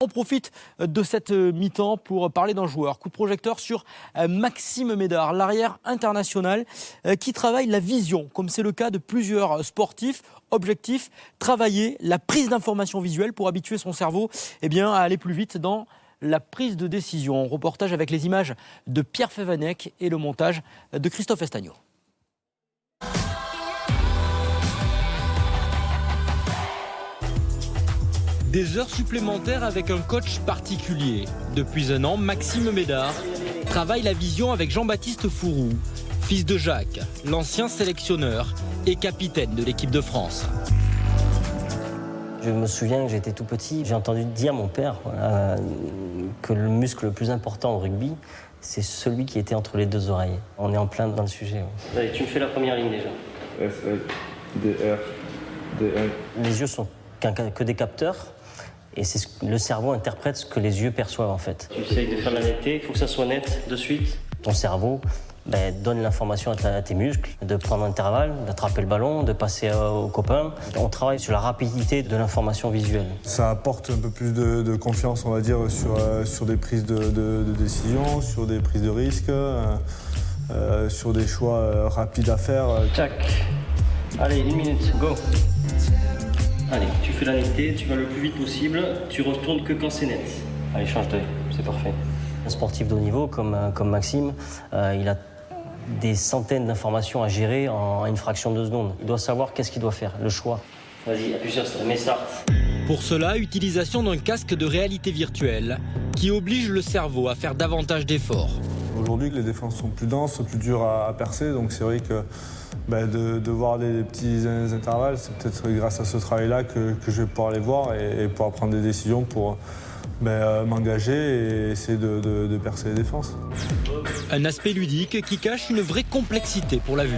On profite de cette mi-temps pour parler d'un joueur. Coup de projecteur sur Maxime Médard, l'arrière international qui travaille la vision, comme c'est le cas de plusieurs sportifs. Objectif, travailler la prise d'information visuelle pour habituer son cerveau à aller plus vite dans la prise de décision. Reportage avec les images de Pierre Févanec et le montage de Christophe Estagno. Des heures supplémentaires avec un coach particulier. Depuis un an, Maxime Médard travaille la vision avec Jean-Baptiste Fourou, fils de Jacques, l'ancien sélectionneur et capitaine de l'équipe de France. Je me souviens que j'étais tout petit, j'ai entendu dire mon père que le muscle le plus important au rugby, c'est celui qui était entre les deux oreilles. On est en plein dans le sujet. Ouais. Allez, tu me fais la première ligne déjà. S, D, R, D, N. Les yeux sont que des capteurs. Et le cerveau interprète ce que les yeux perçoivent en fait. Tu essayes de faire la netteté, il faut que ça soit net de suite. Ton cerveau donne l'information à tes muscles, de prendre un intervalle, d'attraper le ballon, de passer aux copains. On travaille sur la rapidité de l'information visuelle. Ça apporte un peu plus de confiance, on va dire, sur des prises de décision, sur des prises de risques, sur des choix rapides à faire. Tac. Allez, 1 minute, go. Allez, tu fais la netteté, tu vas le plus vite possible, tu retournes que quand c'est net. Allez, change d'œil, c'est parfait. Un sportif de haut niveau comme Maxime, il a des centaines d'informations à gérer en une fraction de seconde. Il doit savoir qu'est-ce qu'il doit faire, le choix. Vas-y, appuie sur ça, mets start. Pour cela, utilisation d'un casque de réalité virtuelle qui oblige le cerveau à faire davantage d'efforts. Aujourd'hui, les défenses sont plus denses, plus dures à percer, donc c'est vrai que de voir des petits intervalles, c'est peut-être grâce à ce travail-là que je vais pouvoir les voir et pouvoir prendre des décisions pour m'engager et essayer de percer les défenses. Un aspect ludique qui cache une vraie complexité pour la vue.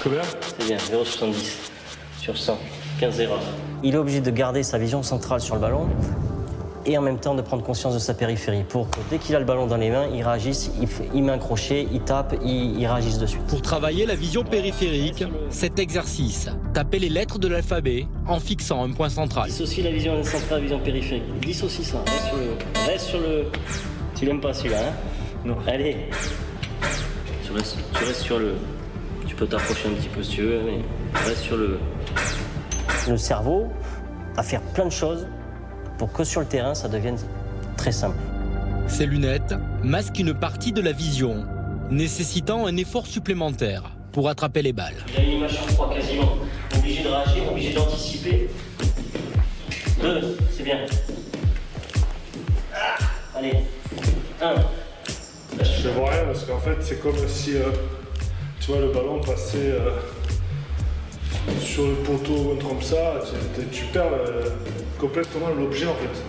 Combien ? C'est bien, 0,70 sur 100, 15 erreurs. Il est obligé de garder sa vision centrale sur le ballon et en même temps de prendre conscience de sa périphérie pour que dès qu'il a le ballon dans les mains, il réagisse, il met un crochet, il tape, il réagisse de suite. Pour travailler la vision périphérique, cet exercice, taper les lettres de l'alphabet en fixant un point central. Dissocie la vision centrale, la vision périphérique. Dissocie ça, reste sur le... Tu l'aimes pas celui-là, hein? Non. Allez. Tu restes sur le... Tu peux t'approcher un petit peu si tu veux, mais reste sur le... Le cerveau à faire plein de choses pour que sur le terrain, ça devienne très simple. Ces lunettes masquent une partie de la vision, nécessitant un effort supplémentaire pour attraper les balles. Il a une image sur 3 quasiment. Obligé de réagir, obligé d'anticiper. 2, c'est bien. Allez, 1. Je vois rien parce qu'en fait, c'est comme si tu vois, le ballon passait sur le poteau comme ça, tu perds complètement l'objet en fait.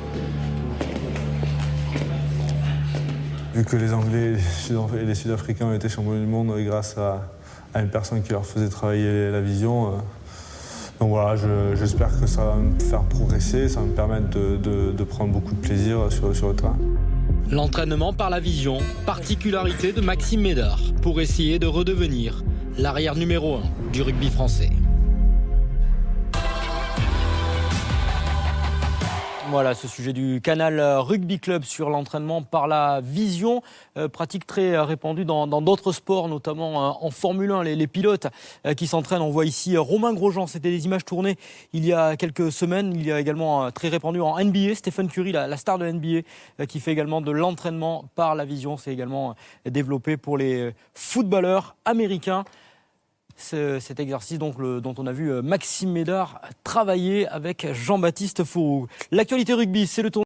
Vu que les Anglais et les Sud-Africains ont été champions du monde grâce à une personne qui leur faisait travailler la vision, donc voilà, j'espère que ça va me faire progresser, ça va me permettre de prendre beaucoup de plaisir sur le terrain. L'entraînement par la vision, particularité de Maxime Médard, pour essayer de redevenir l'arrière numéro 1 du rugby français. Voilà ce sujet du Canal Rugby Club sur l'entraînement par la vision, pratique très répandue dans d'autres sports, notamment en Formule 1, les pilotes qui s'entraînent. On voit ici Romain Grosjean, c'était des images tournées il y a quelques semaines. Il y a également très répandu en NBA, Stephen Curry, la star de NBA, qui fait également de l'entraînement par la vision. C'est également développé pour les footballeurs américains. Cet exercice dont on a vu Maxime Médard travailler avec Jean-Baptiste Fourou. L'actualité rugby, c'est le tournoi.